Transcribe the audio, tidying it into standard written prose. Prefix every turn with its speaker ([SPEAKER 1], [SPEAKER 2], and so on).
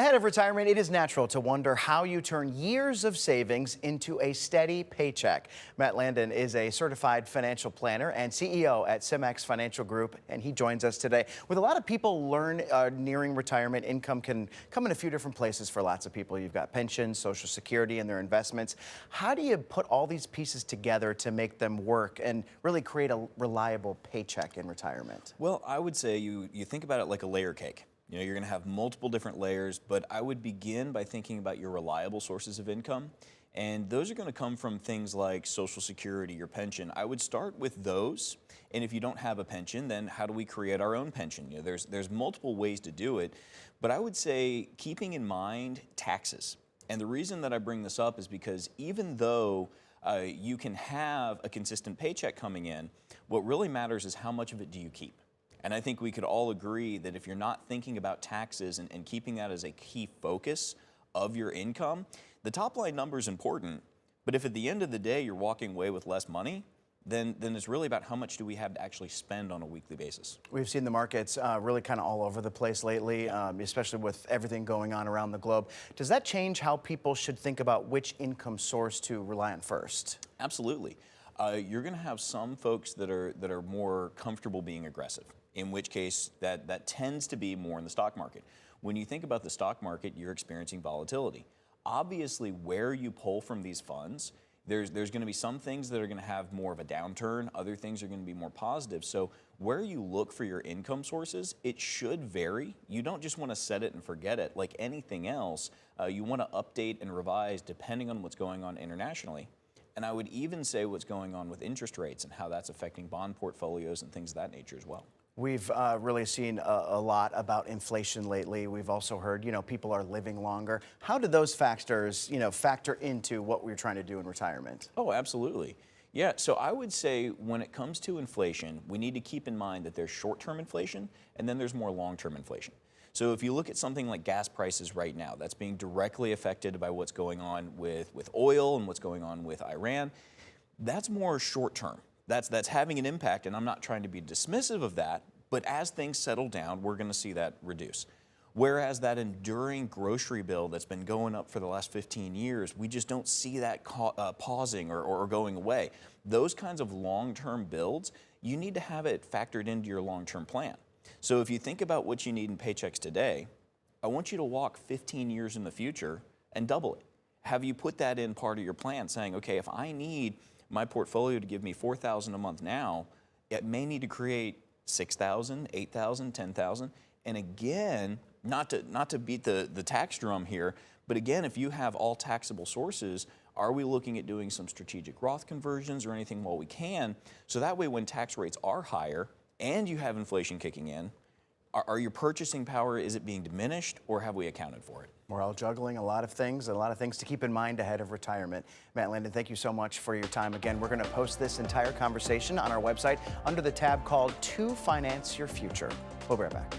[SPEAKER 1] Ahead of retirement, it is natural to wonder how you turn years of savings into a steady paycheck. Matt Landon is a certified financial planner and CEO at Cemex Financial Group, and he joins us today. With a lot of people nearing retirement, income can come in a few different places for lots of people. You've got pensions, Social Security, and their investments. How do you put all these pieces together to make them work and really create a reliable paycheck in retirement?
[SPEAKER 2] Well, I would say you think about it like a layer cake. You know, you're going to have multiple different layers, but I would begin by thinking about your reliable sources of income. And those are going to come from things like Social Security, your pension. I would start with those. And if you don't have a pension, then how do we create our own pension? You know, there's multiple ways to do it. But I would say keeping in mind taxes. And the reason that I bring this up is because even though you can have a consistent paycheck coming in, what really matters is how much of it do you keep? And I think we could all agree that if you're not thinking about taxes and keeping that as a key focus of your income, the top line number is important. But if at the end of the day you're walking away with less money, then it's really about how much do we have to actually spend on a weekly basis.
[SPEAKER 1] We've seen the markets really kind of all over the place lately, especially with everything going on around the globe. Does that change how people should think about which income source to rely on first?
[SPEAKER 2] Absolutely. You're going to have some folks that are more comfortable being aggressive, in which case that tends to be more in the stock market. When you think about the stock market, you're experiencing volatility. Obviously, where you pull from these funds, there's going to be some things that are going to have more of a downturn, other things are going to be more positive. So where you look for your income sources, it should vary. You don't just want to set it and forget it. Like anything else, you want to update and revise depending on what's going on internationally. And I would even say what's going on with interest rates and how that's affecting bond portfolios and things of that nature as well.
[SPEAKER 1] We've really seen a lot about inflation lately. We've also heard, people are living longer. How do those factors, factor into what we're trying to do in retirement?
[SPEAKER 2] Oh, absolutely. Yeah, so I would say when it comes to inflation, we need to keep in mind that there's short-term inflation and then there's more long-term inflation. So if you look at something like gas prices right now, that's being directly affected by what's going on with oil and what's going on with Iran, that's more short-term. That's having an impact, and I'm not trying to be dismissive of that, but as things settle down, we're going to see that reduce. Whereas that enduring grocery bill that's been going up for the last 15 years, we just don't see that pausing or going away. Those kinds of long-term builds, you need to have it factored into your long-term plan. So if you think about what you need in paychecks today, I want you to walk 15 years in the future and double it. Have you put that in part of your plan saying, okay, if I need my portfolio to give me $4,000 a month now, it may need to create $6,000, $8,000, $10,000. And again, not to beat the tax drum here, but again, if you have all taxable sources, are we looking at doing some strategic Roth conversions or anything while we can? So that way when tax rates are higher and you have inflation kicking in, are your purchasing power, is it being diminished or have we accounted for it?
[SPEAKER 1] We're all juggling a lot of things to keep in mind ahead of retirement. Matt Landon, thank you so much for your time. Again, we're going to post this entire conversation on our website under the tab called To Finance Your Future. We'll be right back.